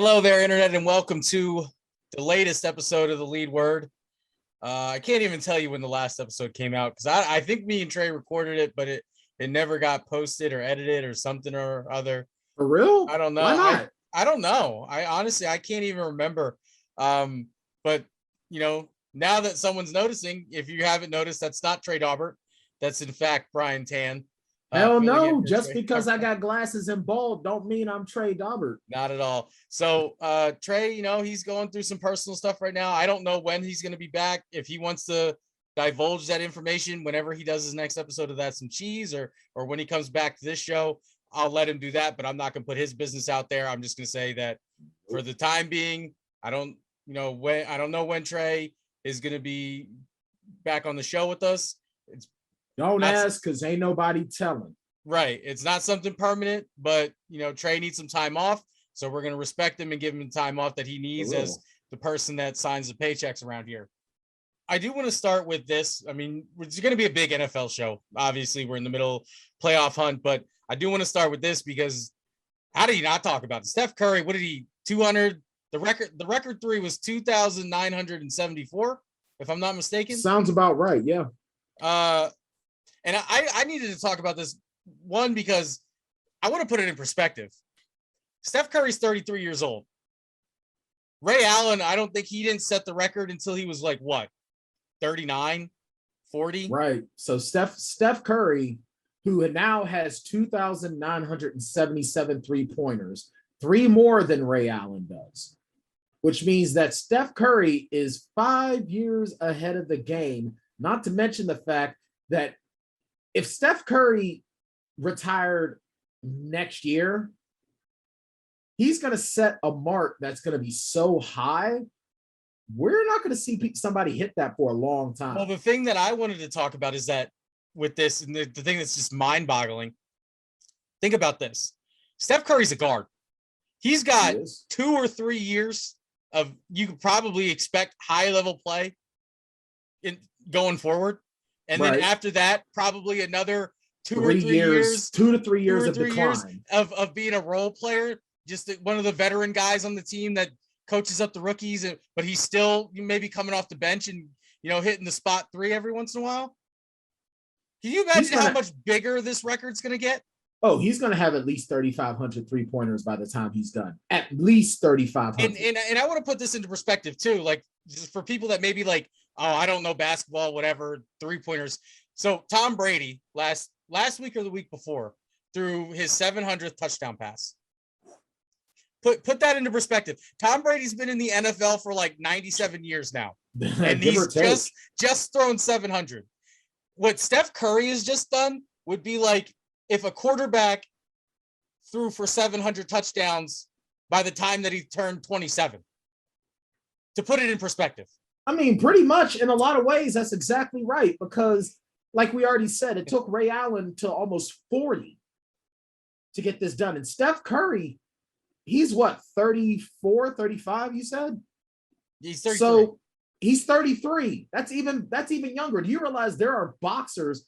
Hello there, Internet, and welcome to the latest episode of The Lead Word. I can't even tell you when the last episode came out because I think me and Trey recorded it, but it never got posted or edited or something or other. For real? I don't know. Why not? I don't know. I honestly, I can't even remember. But, now that someone's noticing, if you haven't noticed, that's not Trey Daubert. That's, in fact, Bryan Tann. Hell no. Just because I got glasses and bald don't mean I'm Trey Daubert. Not at all. So Trey, he's going through some personal stuff right now. I don't know when he's going to be back. If he wants to divulge that information whenever he does his next episode of That's Some Cheese or when he comes back to this show, I'll let him do that. But I'm not going to put his business out there. I'm just going to say that for the time being, I don't know when Trey is going to be back on the show with us. Don't ask because ain't nobody telling. Right. It's not something permanent, but, Trey needs some time off. So we're going to respect him and give him the time off that he needs as the person that signs the paychecks around here. I do want to start with this. I mean, it's going to be a big NFL show. Obviously, we're in the middle playoff hunt, but I do want to start with this because how do you not talk about it? Steph Curry, what did he, 200? The record three was 2,974, if I'm not mistaken. Sounds about right, yeah. And I needed to talk about this, one, because I want to put it in perspective. Steph Curry's 33 years old. Ray Allen, I don't think he didn't set the record until he was like, what, 39, 40? Right. So Steph Curry, who now has 2,977 three-pointers, three more than Ray Allen does, which means that Steph Curry is 5 years ahead of the game, not to mention the fact that if Steph Curry retired next year, he's going to set a mark that's going to be so high, we're not going to see somebody hit that for a long time. Well, the thing that I wanted to talk about is that with this, and the thing that's just mind-boggling, think about this. Steph Curry's a guard. He's got 2 or 3 years of, you could probably expect high-level play going forward. And then after that, probably another 2 or 3 years, 2 to 3 years of decline of being a role player, just one of the veteran guys on the team that coaches up the rookies, but he's still maybe coming off the bench and hitting the spot three every once in a while. Can you imagine how much bigger this record's going to get? Oh, he's going to have at least 3,500 three-pointers by the time he's done. At least 3,500. And I want to put this into perspective too, like just for people that maybe like, oh, I don't know basketball, whatever, three-pointers. So Tom Brady last week or the week before threw his 700th touchdown pass. Put that into perspective. Tom Brady's been in the NFL for like 97 years now, and he's just thrown 700. What Steph Curry has just done would be like if a quarterback threw for 700 touchdowns by the time that he turned 27. To put it in perspective. I mean, pretty much in a lot of ways, that's exactly right. Because like we already said, it took Ray Allen to almost 40 to get this done. And Steph Curry, he's what, 34, 35, you said? He's 33. So he's 33. That's even younger. Do you realize there are boxers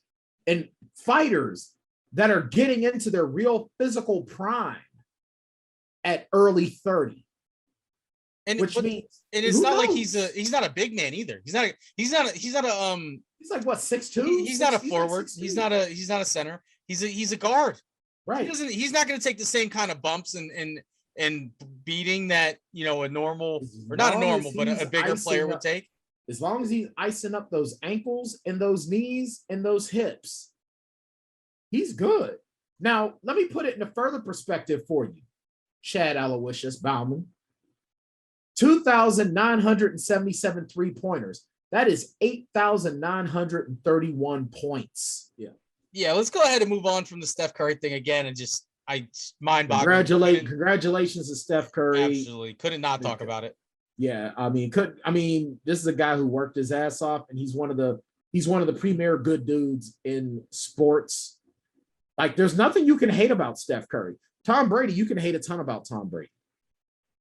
and fighters that are getting into their real physical prime at early 30? Which means, and it's not like he's not a big man either. He's like what, 6'2"? He's not a forward. He's not a center. He's a guard. Right. He's not going to take the same kind of bumps and beating that a normal, or not a normal, but a bigger player would take. As long as he's icing up those ankles and those knees and those hips, he's good. Now, let me put it in a further perspective for you, Chad Bauman. 2,977 three-pointers. That is 8,931 points. Yeah, let's go ahead and move on from the Steph Curry thing again and just mind-boggling. Congratulations to Steph Curry. Absolutely. Couldn't not talk about it. Yeah, I mean, this is a guy who worked his ass off, and he's one of the premier good dudes in sports. Like, there's nothing you can hate about Steph Curry. Tom Brady, you can hate a ton about Tom Brady.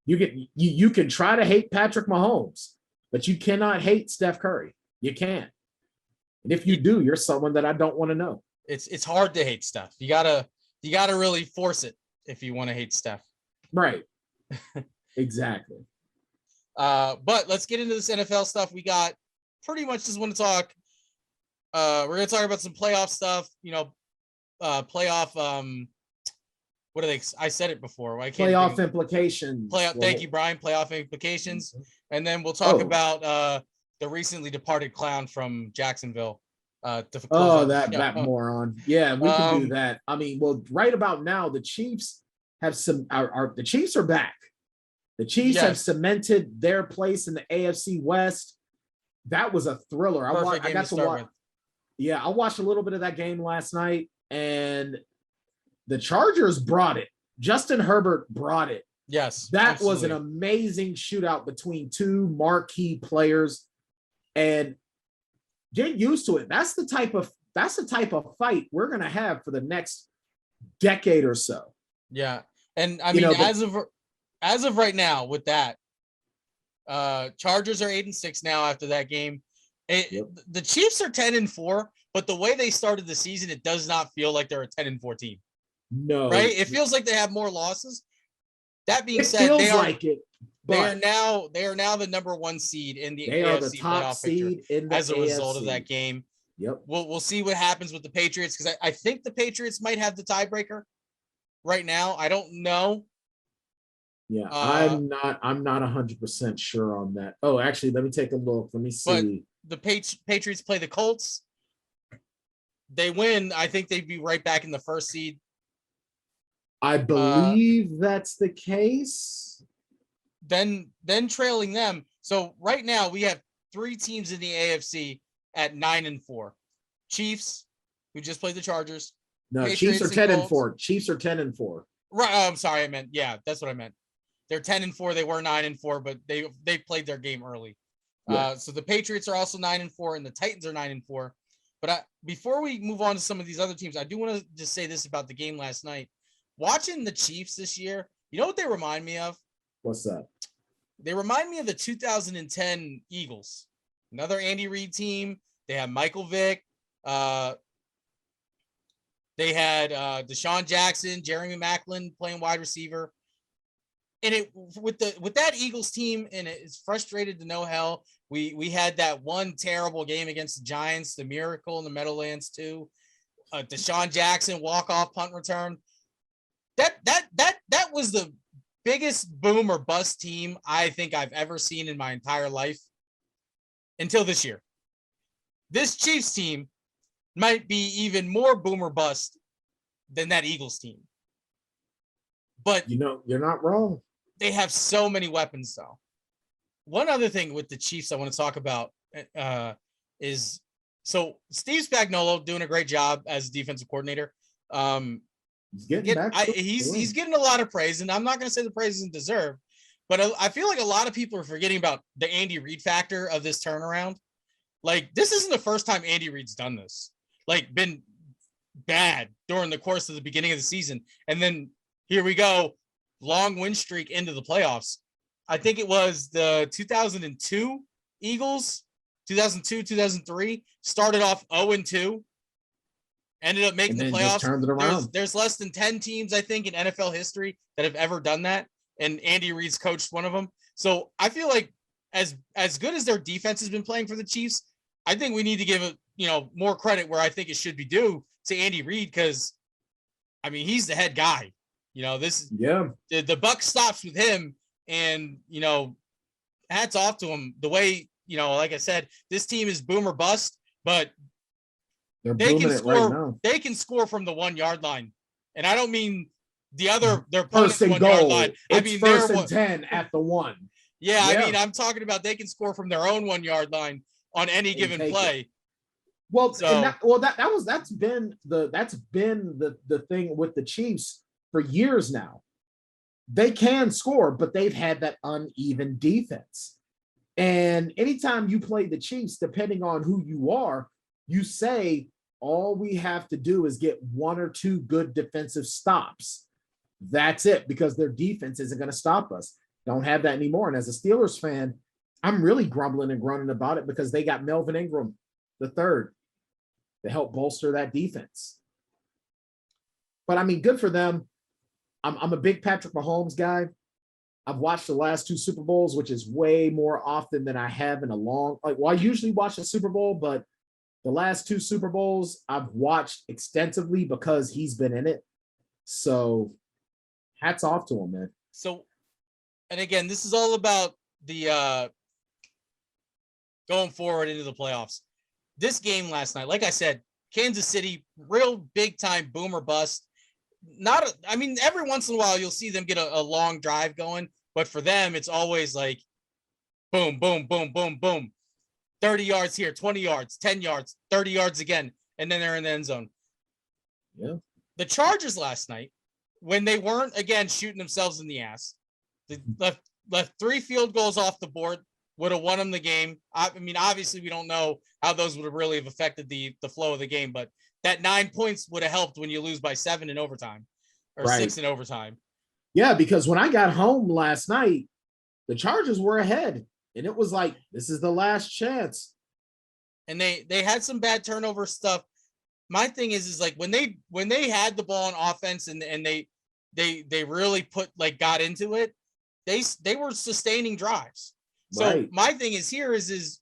You can try to hate Patrick Mahomes, but you cannot hate Steph Curry. You can't. And if you do, you're someone that I don't want to know. It's hard to hate Steph. You gotta really force it if you want to hate Steph. Right. Exactly. But let's get into this NFL stuff. We got pretty much just want to talk. We're going to talk about some playoff stuff, playoff. What are they? I said it before. Why can't playoff implications? Playoff. Thank you, Brian. Playoff implications, and then we'll talk about the recently departed clown from Jacksonville. That moron. Yeah, we can do that. I mean, well, right about now, the Chiefs have the Chiefs are back. The Chiefs have cemented their place in the AFC West. That was a thriller. I got to watch. Yeah, I watched a little bit of that game last night, and the Chargers brought it. Justin Herbert brought it. Yes, that absolutely was an amazing shootout between two marquee players, and get used to it. That's the type of fight we're gonna have for the next decade or so. Yeah, and I mean, as of right now, with that, Chargers are 8-6 now after that game. The Chiefs are 10-4, but the way they started the season, it does not feel like they're a 10-4 team. No, right? It feels like they have more losses. That being said, they are now the number 1 seed in the AFC playoff picture as a result of that game. Yep. We'll see what happens with the Patriots, because I think the Patriots might have the tiebreaker right now. I don't know. Yeah, I'm not 100% sure on that. Oh, actually, let me take a look. Let me see. But the Patriots play the Colts. They win. I think they'd be right back in the first seed. I believe that's the case. Then trailing them. So right now we have 3 teams in the AFC at 9-4. Chiefs, who just played the Chargers. No, Patriots are 10-4. Chiefs are 10-4. Right. I'm sorry. That's what I meant. They're 10-4. They were 9-4, but they played their game early. Yeah. So the Patriots are also 9-4, and the Titans are 9-4. But before we move on to some of these other teams, I do want to just say this about the game last night. Watching the Chiefs this year, you know what they remind me of? What's that? They remind me of the 2010 Eagles. Another Andy Reid team. They have Michael Vick. They had Deshaun Jackson, Jeremy Maclin playing wide receiver. And with that Eagles team, and it's frustrated to no hell. We had that one terrible game against the Giants, the miracle in the Meadowlands too. Deshaun Jackson walk-off punt return. That was the biggest boom or bust team I think I've ever seen in my entire life until this year. This Chiefs team might be even more boom or bust than that Eagles team. But you're not wrong. They have so many weapons, though. One other thing with the Chiefs I want to talk about is so Steve Spagnuolo doing a great job as defensive coordinator. He's getting a lot of praise, and I'm not going to say the praise isn't deserved, but I feel like a lot of people are forgetting about the Andy Reid factor of this turnaround. Like, this isn't the first time Andy Reid's done this. Like, been bad during the course of the beginning of the season, and then here we go, long win streak into the playoffs. I think it was the 2002 Eagles, 2002, 2003, started off 0-2. Ended up making the playoffs. Turned it around. There's less than 10 teams, I think, in NFL history that have ever done that, and Andy Reid's coached one of them. So I feel like as good as their defense has been playing for the Chiefs, I think we need to give more credit where I think it should be due to Andy Reid, because I mean, he's the head guy. The buck stops with him, and hats off to him. The way like I said, this team is boom or bust, but they can score. Right, they can score from the 1 yard line, and I don't mean their opponent's 1 yard line. I mean first and 10 at the 1. Yeah, I mean, I'm talking about they can score from their own 1 yard line on any given play. Well, that's been the thing with the Chiefs for years now. They can score, but they've had that uneven defense. And anytime you play the Chiefs, depending on who you are, you say all we have to do is get 1 or 2 good defensive stops. That's it, because their defense isn't going to stop us. Don't have that anymore. And as a Steelers fan, I'm really grumbling and grunting about it, because they got Melvin Ingram the third to help bolster that defense. But I mean, good for them. I'm a big Patrick Mahomes guy. I've watched the last two Super Bowls, which is way more often than I have in a long, I usually watch the Super Bowl, but the last two Super Bowls I've watched extensively because he's been in it. So hats off to him, man. So, and again, this is all about the going forward into the playoffs. This game last night, like I said, Kansas City, real big time boomer bust. Every once in a while you'll see them get a long drive going, but for them, it's always like boom, boom, boom, boom, boom. 30 yards here, 20 yards, 10 yards, 30 yards again, and then they're in the end zone. Yeah. The Chargers last night, when they weren't, again, shooting themselves in the ass, they left 3 field goals off the board, would have won them the game. Obviously, we don't know how those would have really have affected the flow of the game, but that 9 points would have helped when you lose by 7 in overtime or 6 in overtime. Yeah, because when I got home last night, the Chargers were ahead, and it was like, this is the last chance. And they had some bad turnover stuff. My thing is like when they had the ball on offense and they really got into it, they were sustaining drives. So my thing is here is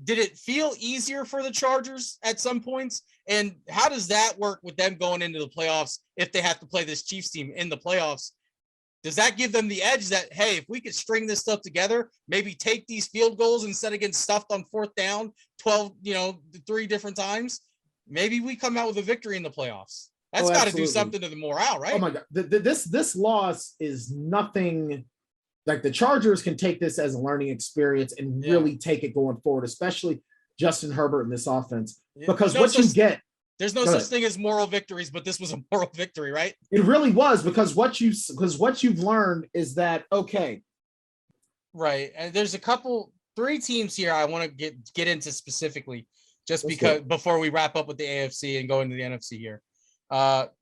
did it feel easier for the Chargers at some points? And how does that work with them going into the playoffs if they have to play this Chiefs team in the playoffs? Does that give them the edge that, hey, if we could string this stuff together, maybe take these field goals instead of getting stuffed on 4th down 12, 3 different times, maybe we come out with a victory in the playoffs. That's got to do something to the morale, right? Oh my God. This loss is nothing. Like the Chargers can take this as a learning experience and really take it going forward, especially Justin Herbert in this offense. Because there's no such thing as moral victories, but this was a moral victory, right? It really was because what you've learned is that okay. Right. And there's 3 teams here I want to get into specifically just because before we wrap up with the AFC and go into the NFC here.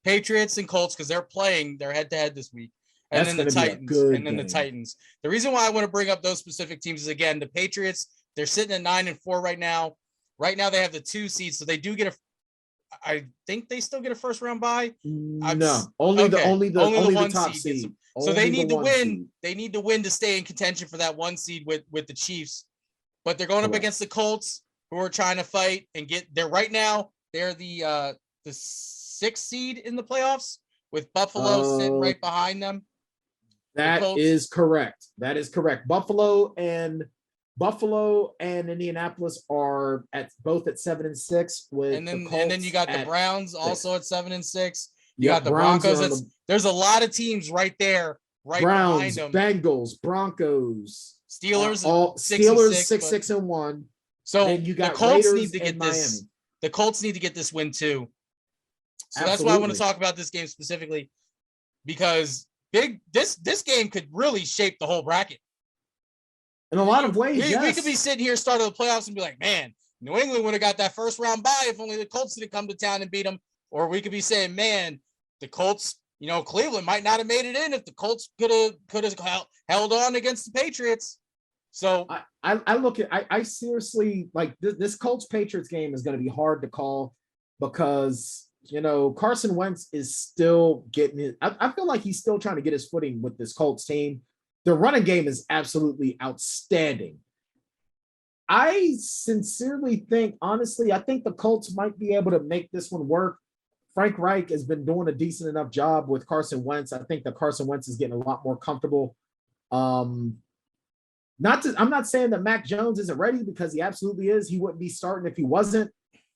Patriots and Colts, because they're playing their head-to-head this week. And then the Titans. And then the Titans. The reason why I want to bring up those specific teams is, again, the Patriots, they're sitting at 9-4 right now. Right now they have the 2 seeds, so they do get I think they still get a first round bye. Only the one top seed. So they need to win. They need to win to stay in contention for that 1 seed with the Chiefs. But they're going up against the Colts, who are trying to fight and get there right now. They're the 6th seed in the playoffs with Buffalo sitting right behind them. That is correct. Buffalo and Indianapolis are both at 7-6 with and then the you got the Browns also at 7-6. You got the Broncos. There's a lot of teams right there, Browns, behind them. Bengals, Broncos, Steelers, all 6-1. So then you got the Colts Raiders need to get this. Miami. The Colts need to get this win too. So that's why I want to talk about this game specifically, because this game could really shape the whole bracket. In a lot of ways, we could be sitting here starting the playoffs and be like, man, New England would have got that first round bye if only the Colts didn't come to town and beat them. Or we could be saying, man, the Colts, Cleveland might not have made it in if the Colts could have held on against the Patriots. So I seriously like this Colts Patriots game is going to be hard to call because Carson Wentz is still getting it. I feel like he's still trying to get his footing with this Colts team. The running game is absolutely outstanding. I sincerely think, honestly, I think the Colts might be able to make this one work. Frank Reich has been doing a decent enough job with Carson Wentz. I think that Carson Wentz is getting a lot more comfortable. I'm not saying that Mac Jones isn't ready, because he absolutely is. He wouldn't be starting if he wasn't.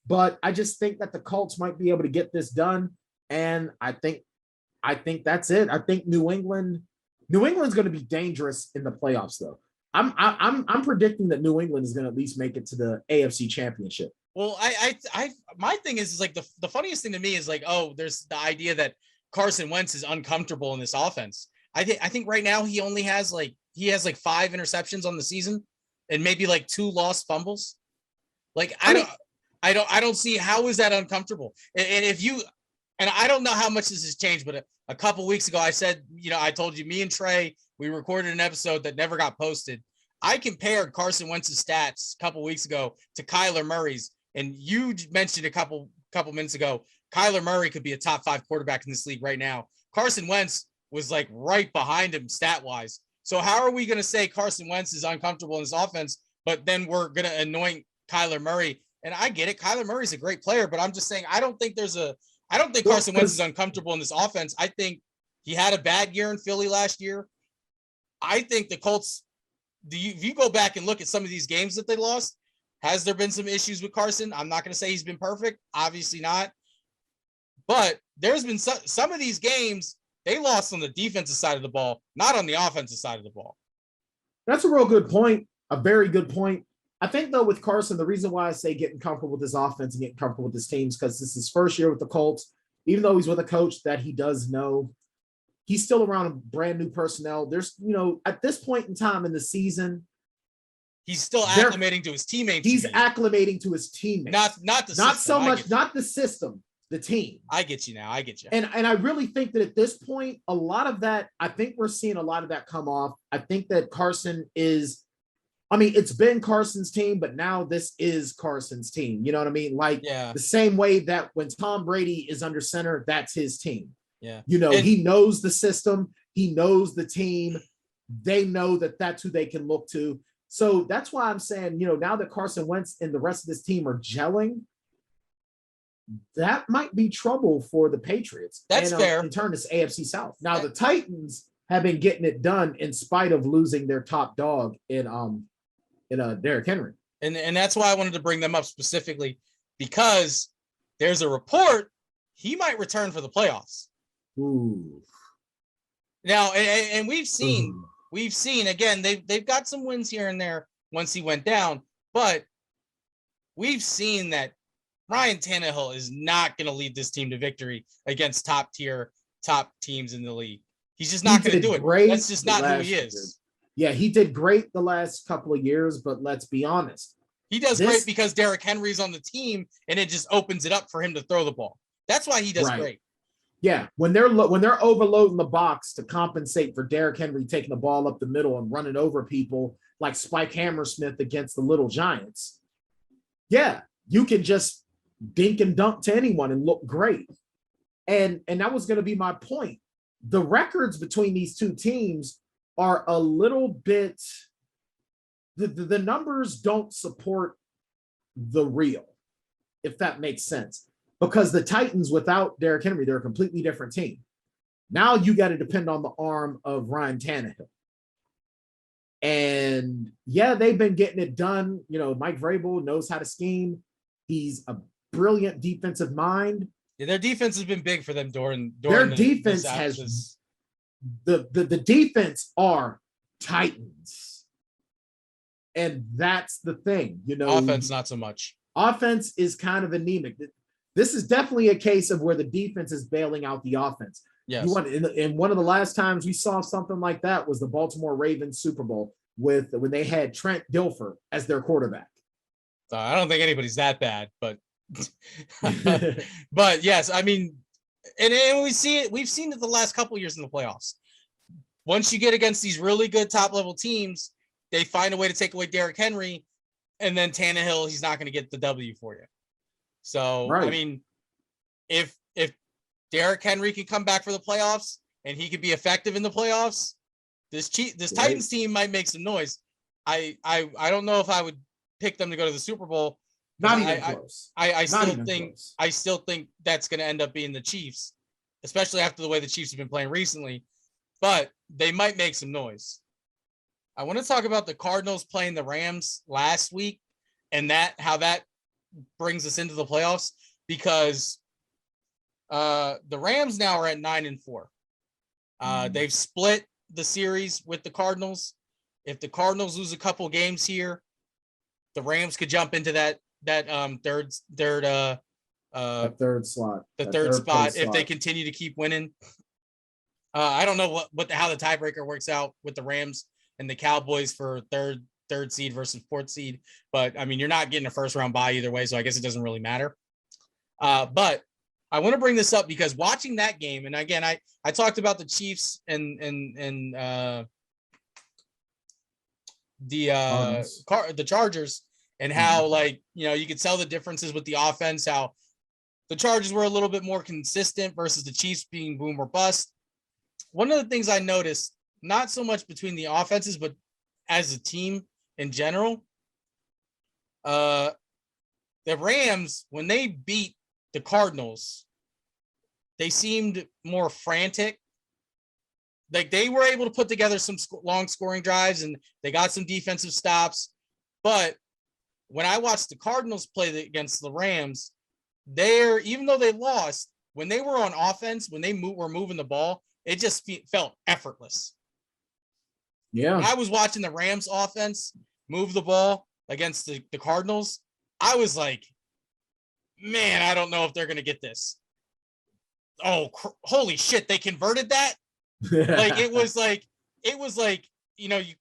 But I just think that the Colts might be able to get this done. And I think that's it. I think New England's going to be dangerous in the playoffs, though. I'm predicting that New England is going to at least make it to the AFC Championship. Well, my thing is like the funniest thing to me is like, there's the idea that Carson Wentz is uncomfortable in this offense. I think right now he has 5 interceptions on the season and maybe like 2 lost fumbles. Like I don't see how is that uncomfortable. And I don't know how much this has changed, but a couple weeks ago I said, I told you, me and Trey, we recorded an episode that never got posted. I compared Carson Wentz's stats a couple weeks ago to Kyler Murray's, and you mentioned a couple minutes ago, Kyler Murray could be a top 5 quarterback in this league right now. Carson Wentz was like right behind him stat wise. So how are we going to say Carson Wentz is uncomfortable in his offense, but then we're going to anoint Kyler Murray? And I get it. Kyler Murray's a great player, but I'm just saying, I don't think Carson Wentz is uncomfortable in this offense. I think he had a bad year in Philly last year. I think the Colts, if you go back and look at some of these games that they lost, has there been some issues with Carson? I'm not going to say he's been perfect. Obviously not. But there's been some of these games they lost on the defensive side of the ball, not on the offensive side of the ball. That's a real good point. A very good point. I think, though, with Carson, the reason why I say getting comfortable with his offense and getting comfortable with his teams, because this is his first year with the Colts, even though he's with a coach that he does know, he's still around brand new personnel. There's, at this point in time in the season, he's still acclimating to his teammates. He's acclimating to his teammates. Not the not system. So much, not the system, the team. I get you now. I get you. And I really think that at this point, a lot of that, I think we're seeing a lot of that come off. I think that Carson is, it's been Carson's team, but now this is Carson's team. You know what I mean? The same way that when Tom Brady is under center, that's his team. Yeah. He knows the system. He knows the team. They know that that's who they can look to. So that's why I'm saying, now that Carson Wentz and the rest of this team are gelling, that might be trouble for the Patriots. That's fair. In turn, it's AFC South. Now, the Titans have been getting it done in spite of losing their top dog in Derrick Henry. And that's why I wanted to bring them up specifically, because there's a report he might return for the playoffs. Ooh. Now, and we've seen again, they've got some wins here and there once he went down, but we've seen that Bryan Tannehill is not going to lead this team to victory against top teams in the league. He's just not going to do it. That's just not who he is. Yeah, he did great the last couple of years, but let's be honest. He does great because Derrick Henry's on the team, and it just opens it up for him to throw the ball. That's why he does great. Yeah, when they're overloading the box to compensate for Derrick Henry taking the ball up the middle and running over people like Spike Hammersmith against the Little Giants. Yeah, you can just dink and dunk to anyone and look great. And that was going to be my point. The records between these two teams are a little bit, the numbers don't support the real, if that makes sense. Because the Titans, without Derrick Henry, they're a completely different team. Now you got to depend on the arm of Bryan Tannehill. And yeah, they've been getting it done. Mike Vrabel knows how to scheme. He's a brilliant defensive mind. Yeah, their defense has been big for them during their defense has the defense are Titans. And that's the thing, Offense, not so much. Offense is kind of anemic. This is definitely a case of where the defense is bailing out the offense. Yes. And one of the last times we saw something like that was the Baltimore Ravens Super Bowl when they had Trent Dilfer as their quarterback. I don't think anybody's that bad, but but yes, and we see it. We've seen it the last couple of years in the playoffs. Once you get against these really good top level teams, they find a way to take away Derrick Henry, and then Tannehill, he's not going to get the W for you. So, right. If Derrick Henry can come back for the playoffs and he could be effective in the playoffs, this Titans team might make some noise. I don't know if I would pick them to go to the Super Bowl. Not even close. I still think that's going to end up being the Chiefs, especially after the way the Chiefs have been playing recently. But they might make some noise. I want to talk about the Cardinals playing the Rams last week and how that brings us into the playoffs, because the Rams now are at 9-4. They've split the series with the Cardinals. If the Cardinals lose a couple games here, the Rams could jump into that third spot if they continue to keep winning. I don't know how the tiebreaker works out with the Rams and the Cowboys for third seed versus fourth seed, but you're not getting a first round bye either way, so I guess it doesn't really matter. But I want to bring this up because watching that game, and again, I talked about the Chiefs and the Chargers and how you could tell the differences with the offense, how the Chargers were a little bit more consistent versus the Chiefs being boom or bust. One of the things I noticed not so much between the offenses, but as a team in general. The Rams, when they beat the Cardinals, they seemed more frantic. Like they were able to put together some long scoring drives and they got some defensive stops. But when I watched the Cardinals play against the Rams, even though they lost, when they were on offense, when they were moving the ball, it just felt effortless. Yeah. When I was watching the Rams offense move the ball against the Cardinals, I was like, man, I don't know if they're going to get this. Oh, holy shit. They converted that. It was like,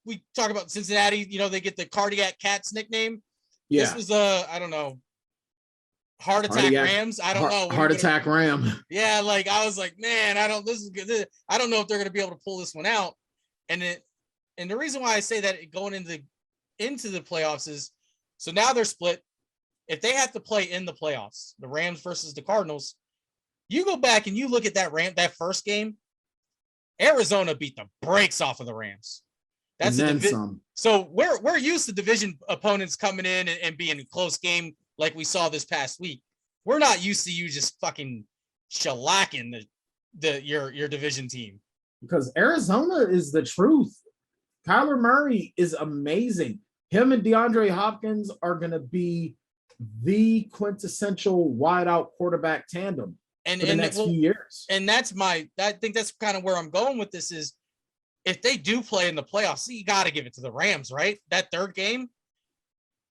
we talk about Cincinnati, they get the cardiac cats nickname. Yeah. This was I don't know, heart attack Rams. I don't know. Heart attack Ram. Yeah. I was like, man, this is good. I don't know if they're going to be able to pull this one out. And the reason why I say that going into the playoffs is, so now they're split. If they have to play in the playoffs, the Rams versus the Cardinals, you go back and you look at that first game, Arizona beat the brakes off of the Rams. That's a division. So we're used to division opponents coming in and being a close game like we saw this past week. We're not used to you just fucking shellacking your division team. Because Arizona is the truth. Kyler Murray is amazing. Him and DeAndre Hopkins are going to be the quintessential wideout quarterback tandem for the next few years. And I think that's kind of where I'm going with this is, if they do play in the playoffs, you got to give it to the Rams, right? That third game,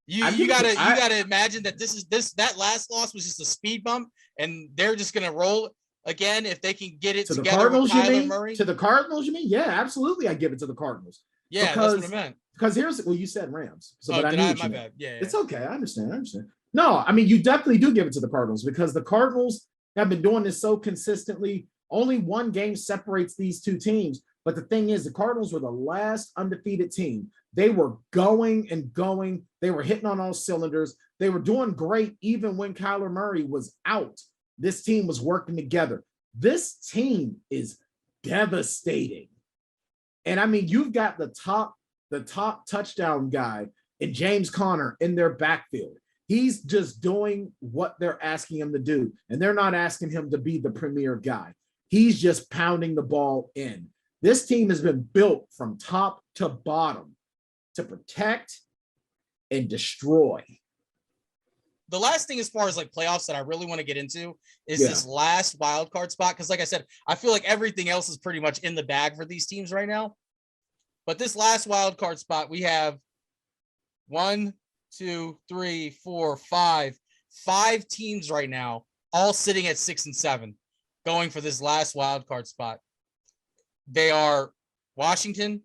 you got to imagine that that last loss was just a speed bump, and they're just going to roll again if they can get it to together. The Cardinals, with Kyler you mean? Murray. To the Cardinals, you mean? Yeah, absolutely. I give it to the Cardinals. Yeah, that's what I meant. Because you said Rams. So, but my bad. Yeah, it's okay. I understand. No, I mean, you definitely do give it to the Cardinals because the Cardinals have been doing this so consistently. Only one game separates these two teams. But the thing is, the Cardinals were the last undefeated team. They were going and going. They were hitting on all cylinders. They were doing great even when Kyler Murray was out. This team was working together. This team is devastating. And I mean, you've got the top touchdown guy in James Conner in their backfield. He's just doing what they're asking him to do. And they're not asking him to be the premier guy. He's just pounding the ball in. This team has been built from top to bottom to protect and destroy. The last thing as far as playoffs that I really want to get into is this last wild card spot. Because like I said, I feel like everything else is pretty much in the bag for these teams right now. But this last wild card spot, we have 1, 2, 3, 4, 5 teams right now, all sitting at 6 and 7, going for this last wild card spot. They are Washington,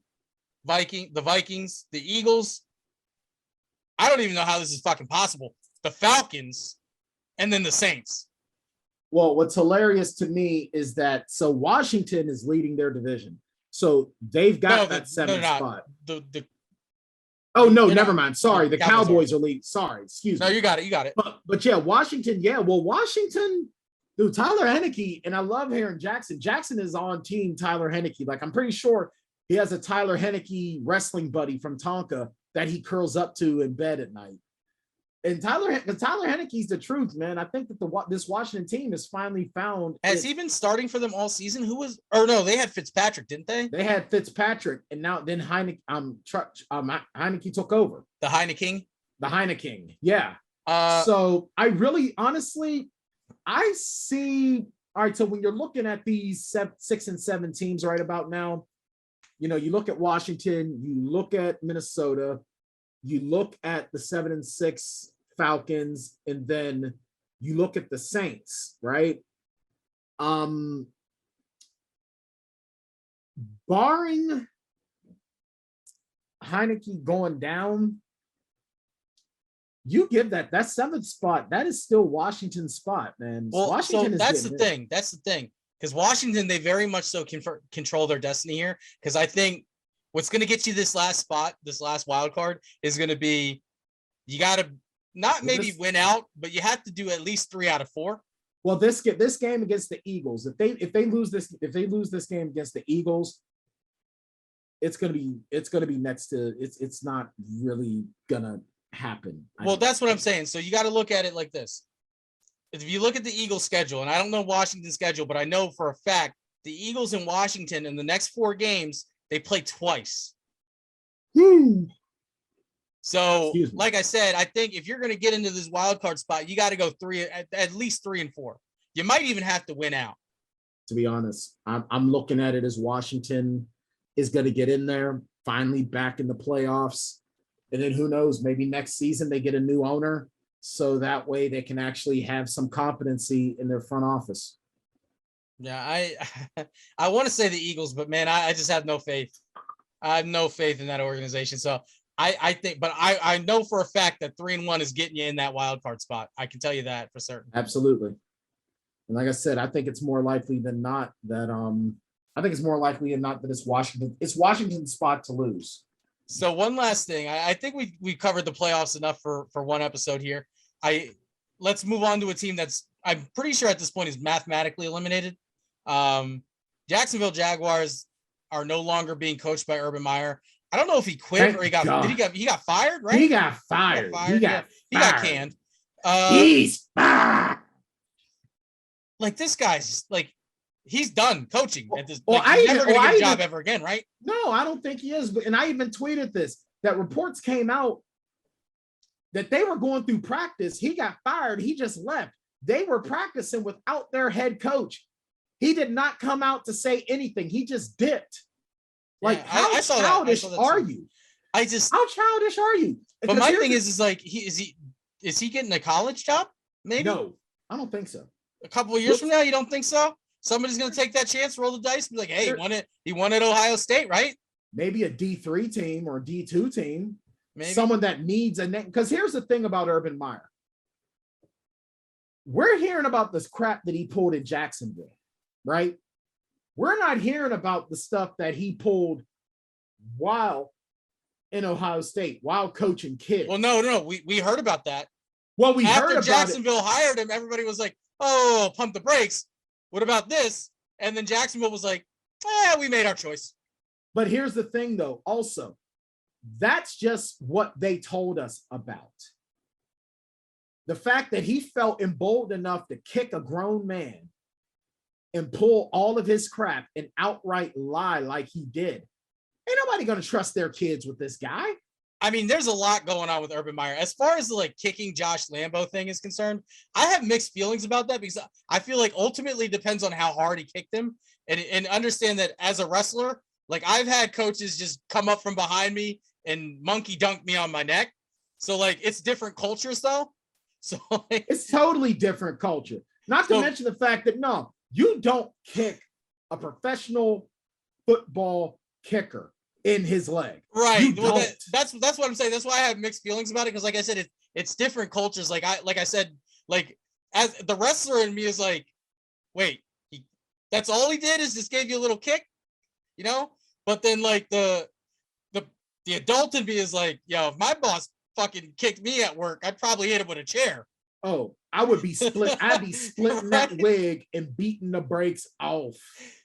the Vikings, the Eagles. I don't even know how this is fucking possible. The Falcons, and then the Saints. Well, what's hilarious to me is that Washington is leading their division. So they've got that 7th spot. Never mind. Sorry, the Cowboys are leading. Sorry, excuse me. No, you got it. But yeah, Washington. Yeah, well, Washington. Dude, Tyler Heineke, and I love hearing Jackson. Jackson is on team Tyler Heineke. I'm pretty sure he has a Tyler Heineke wrestling buddy from Tonka that he curls up to in bed at night. And Tyler Heineke's the truth, man. I think that this Washington team has finally found. Has he been starting for them all season? They had Fitzpatrick, didn't they? They had Fitzpatrick, and then Heineke took over. The Heineke. Yeah. So I really, honestly, I see. All right. So when you're looking at these 6 and 7 teams right about now, you look at Washington, you look at Minnesota, you look at the 7 and 6 Falcons, and then you look at the Saints, right? Barring Heineke going down, you give that 7th spot. That is still Washington's spot, man. Well, Washington so that's the thing. That's the thing. Because Washington, they very much so control their destiny here. Because I think what's going to get you this last spot, this last wild card, is going to be you got to not maybe win out, but you have to do at least 3 out of 4. Well, this game against the Eagles, if they lose this game against the Eagles, it's gonna be next to it's not really gonna happen. Well, that's what I'm saying. So you got to look at it like this. If you look at the Eagles schedule, and I don't know Washington's schedule, but I know for a fact the Eagles in Washington in the next 4 games, they play twice. So, like I said, I think if you're going to get into this wild card spot, you got to go at least 3 and 4. You might even have to win out. To be honest, I'm looking at it as Washington is going to get in there, finally back in the playoffs. And then who knows, maybe next season they get a new owner. So that way they can actually have some competency in their front office. Yeah, I want to say the Eagles, but man, I just have no faith. I have no faith in that organization. So I think, but I know for a fact that 3 and 1 is getting you in that wild card spot. I can tell you that for certain. Absolutely. And like I said, I think it's more likely than not that it's Washington. It's Washington's spot to lose. So one last thing, I think we covered the playoffs enough for one episode here. Let's move on to a team that's I'm pretty sure at this point is mathematically eliminated. Jacksonville Jaguars are no longer being coached by Urban Meyer. I don't know if he quit or he got fired, right? He got fired. He got canned. He's fired. Like this guy's like he's done coaching at this. Well, he's never gonna get a job ever again, right? No, I don't think he is. And I even tweeted this that reports came out that they were going through practice. He got fired. He just left. They were practicing without their head coach. He did not come out to say anything. He just dipped. Like, how childish are you? How childish are you? But my thing is like, is he getting a college job? Maybe. No, I don't think so. A couple of years from now, you don't think so? Somebody's going to take that chance, roll the dice, and be like, hey, he won at Ohio State, right? Maybe a D3 team or a D2 team. Maybe. Someone that needs a name. Because here's the thing about Urban Meyer. We're hearing about this crap that he pulled in Jacksonville, right? We're not hearing about the stuff that he pulled while in Ohio State, while coaching kids. Well, no. We heard about that. Well, we heard about Jacksonville hired him, everybody was like, oh, pump the brakes. What about this? And then Jacksonville was like, we made our choice. But here's the thing, though. Also, that's just what they told us about. The fact that he felt emboldened enough to kick a grown man and pull all of his crap and outright lie like he did. Ain't nobody going to trust their kids with this guy. I mean, there's a lot going on with Urban Meyer. As far as the like kicking Josh Lambo thing is concerned, I have mixed feelings about that because I feel like ultimately depends on how hard he kicked him and understand that as a wrestler, like I've had coaches just come up from behind me and monkey dunk me on my neck. So like it's different cultures though. So like, it's totally different culture. Not to mention the fact that no, you don't kick a professional football kicker in his leg. Right. Well, that's what I'm saying. That's why I have mixed feelings about it. Because like I said, it's different cultures. Like I said, like as the wrestler in me is like, wait, that's all he did is just gave you a little kick, you know? But then like the adult in me is like, yo, if my boss fucking kicked me at work, I'd probably hit him with a chair. Oh, I would be split. I'd be splitting right? that wig and beating the brakes off.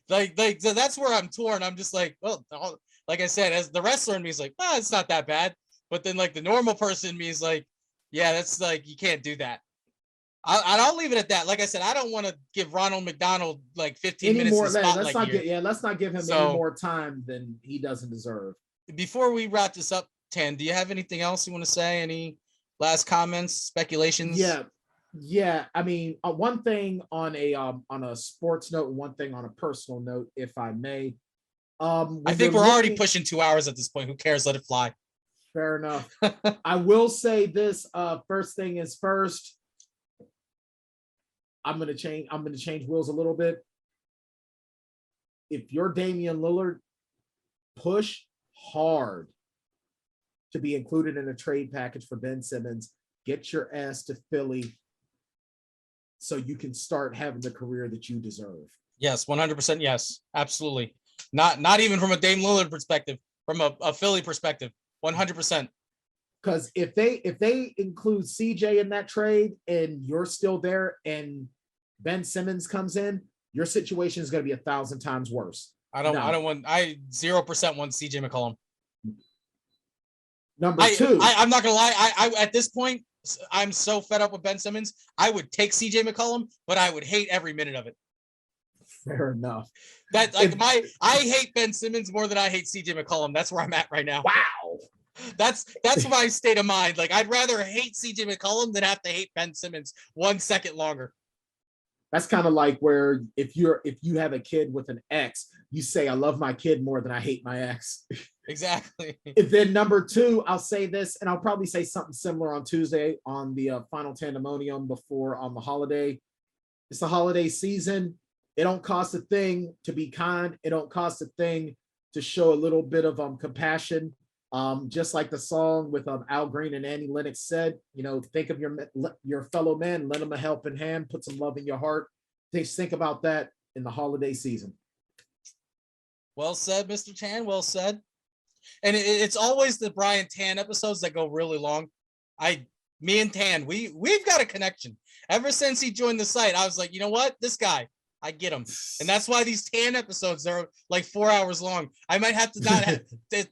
Like so that's where I'm torn. I'm just like, well, like I said, as the wrestler in me is like, it's not that bad. But then like the normal person in me is like, yeah, that's like, you can't do that. I'll leave it at that. Like I said, I don't want to give Ronald McDonald like 15 minutes in the spotlight let's not give him any more time than he doesn't deserve. Before we wrap this up, Tan, do you have anything else you want to say? Any last comments, speculations? Yeah. I mean, one thing on a sports note, and one thing on a personal note, if I may. I think we're already pushing 2 hours at this point. Who cares? Let it fly. Fair enough. I will say this. First thing is first. I'm gonna change wheels a little bit. If you're Damian Lillard, push hard to be included in a trade package for Ben Simmons. Get your ass to Philly so you can start having the career that you deserve. Yes, 100%. Yes, absolutely. Not even from a Dame Lillard perspective, from a Philly perspective, 100%. Because if they include CJ in that trade and you're still there and Ben Simmons comes in, your situation is going to be 1,000 times worse. I don't want. I 0% want CJ McCollum. Number two. I'm not gonna lie. I at this point, I'm so fed up with Ben Simmons. I would take CJ McCollum, but I would hate every minute of it. Fair enough. That like I hate Ben Simmons more than I hate CJ McCollum. That's where I'm at right now. Wow. That's my state of mind. Like I'd rather hate CJ McCollum than have to hate Ben Simmons 1 second longer. That's kind of like where if you have a kid with an ex, you say I love my kid more than I hate my ex. Exactly. And then number two, I'll say this, and I'll probably say something similar on Tuesday on the final Tandemonium before on the holiday. It's the holiday season. It don't cost a thing to be kind. It don't cost a thing to show a little bit of compassion. Just like the song with Al Green and Annie Lennox said, think of your fellow man, lend them a helping hand, put some love in your heart. Think about that in the holiday season. Well said, Mr. Tann. Well said. And it's always the Bryan Tann episodes that go really long. Me and Tann, we've got a connection. Ever since he joined the site, I was like, you know what? This guy, I get him. And that's why these Tann episodes are like 4 hours long. I might have to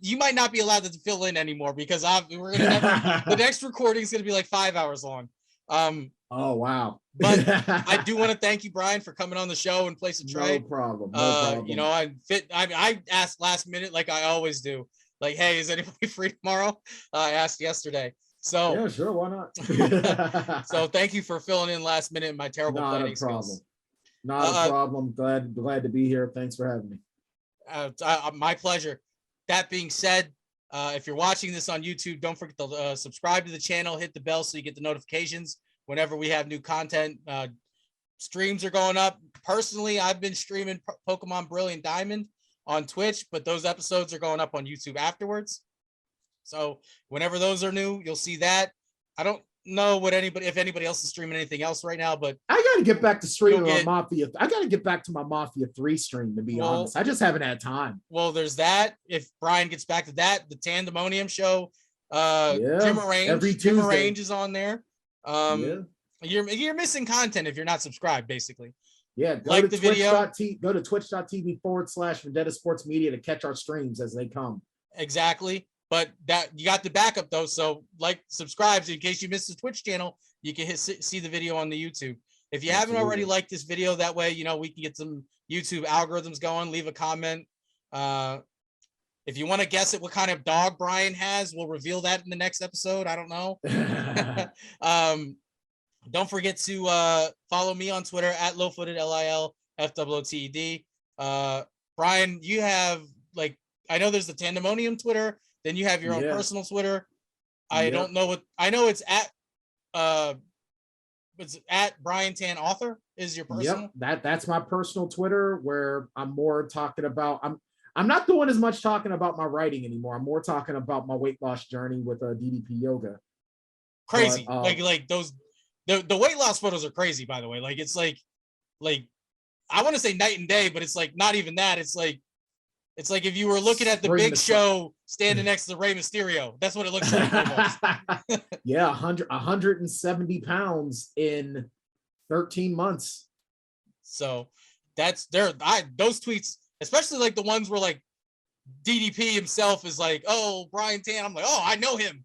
you might not be allowed to fill in anymore because we're going to have the next recording is going to be like 5 hours long. Oh, wow. But I do want to thank you, Bryan, for coming on the show and place a trade. No problem. No problem. I asked last minute, like I always do. Like, hey, is anybody free tomorrow? I asked yesterday. So yeah, sure, why not? So thank you for filling in last minute in my terrible planning skills. Not a problem. Glad to be here. Thanks for having me. My pleasure. That being said, if you're watching this on YouTube, don't forget to subscribe to the channel, hit the bell so you get the notifications whenever we have new content. Streams are going up. Personally, I've been streaming Pokemon Brilliant Diamond on Twitch, but those episodes are going up on YouTube afterwards. So whenever those are new, you'll see that. I don't know if anybody else is streaming anything else right now, but I got to get back to streaming on Mafia. I got to get back to my Mafia 3 stream, to be honest. I just haven't had time. Well, there's that. If Bryan gets back to that, the Tandemonium show, Jim Arrange is on there. You're missing content if you're not subscribed, basically. Yeah, go to twitch.tv/Vendetta Sports Media to catch our streams as they come. Exactly. But that you got the backup though. So subscribe in case you missed the Twitch channel, you can see the video on the YouTube. If you haven't already liked this video, that way, we can get some YouTube algorithms going, leave a comment. If you want to guess what kind of dog Bryan has, we'll reveal that in the next episode. I don't know. Don't forget to follow me on Twitter at lowfooted LILFWOTED. Bryan, you have I know there's the Tandemonium Twitter, then you have your own personal Twitter. I don't know I know it's at Bryan Tann Author is your personal. Yep, that's my personal Twitter where I'm more talking about I'm not doing as much talking about my writing anymore. I'm more talking about my weight loss journey with DDP yoga. Crazy. But, those the weight loss photos are crazy, by the way. It's like I want to say night and day, but it's not even that. It's like if you were looking at the Big Show standing next to Rey Mysterio. That's what it looks like almost. Yeah, 170 pounds in 13 months. So that's those tweets, especially the ones where DDP himself is oh, Bryan Tann. I'm oh, I know him.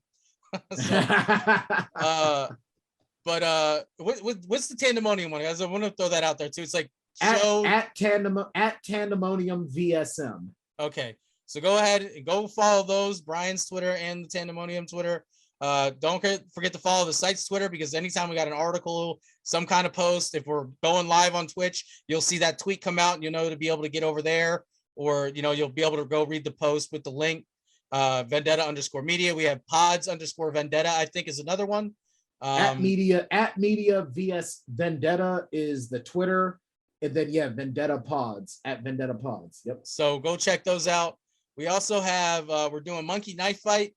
But what's the Tandemonium one, guys? I want to throw that out there too. It's at Tandemonium VSM. Okay, so go ahead and go follow those, Bryan's Twitter and the Tandemonium Twitter. Don't forget to follow the site's Twitter, because anytime we got an article, some kind of post, if we're going live on Twitch, you'll see that tweet come out and to be able to get over there, or you'll be able to go read the post with the link. Vendetta_media. We have pods_Vendetta, I think, is another one. At media vs Vendetta is the Twitter. And then Vendetta Pods at Vendetta Pods. Yep. So go check those out. We also have we're doing Monkey Knife Fight.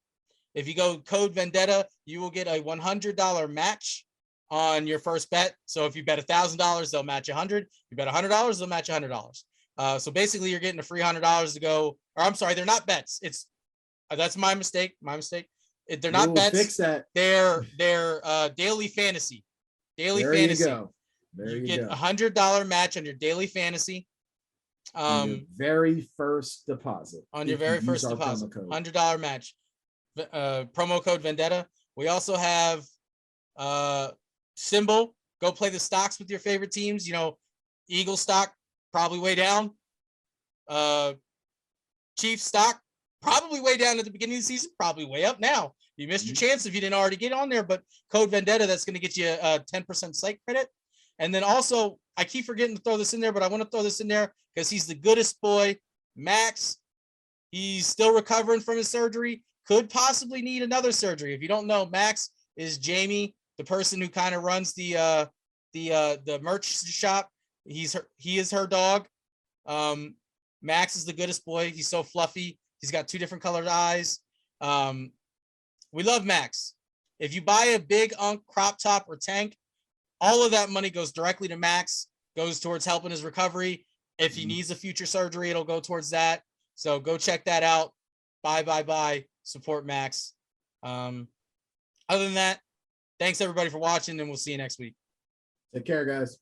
If you go code Vendetta, you will get a $100 match on your first bet. So if you bet $1,000, they'll match $100. You bet $100, they'll match $100. So basically, you're getting a free $100 to go. Or I'm sorry, they're not bets. That's my mistake. They're not bets. Fix that. They're daily fantasy. Daily fantasy. You go. You get $100 match on your daily fantasy. On your very first deposit. On your very first deposit, $100 match. Promo code Vendetta. We also have Symbol. Go play the stocks with your favorite teams. You know, Eagle stock probably way down. Chief stock probably way down at the beginning of the season, probably way up now. You missed your chance if you didn't already get on there, but code Vendetta, that's going to get you a 10% site credit. And then also, I keep forgetting to throw this in there, but I want to throw this in there because he's the goodest boy. Max, he's still recovering from his surgery, could possibly need another surgery. If you don't know, Max is Jamie, the person who kind of runs the merch shop. He is her dog. Max is the goodest boy. He's so fluffy. He's got 2 different colored eyes. We love Max. If you buy a big Unk crop top or tank, all of that money goes directly to Max, goes towards helping his recovery. If he needs a future surgery, it'll go towards that. So go check that out. Bye. Support Max. Other than that, thanks everybody for watching, and we'll see you next week. Take care, guys.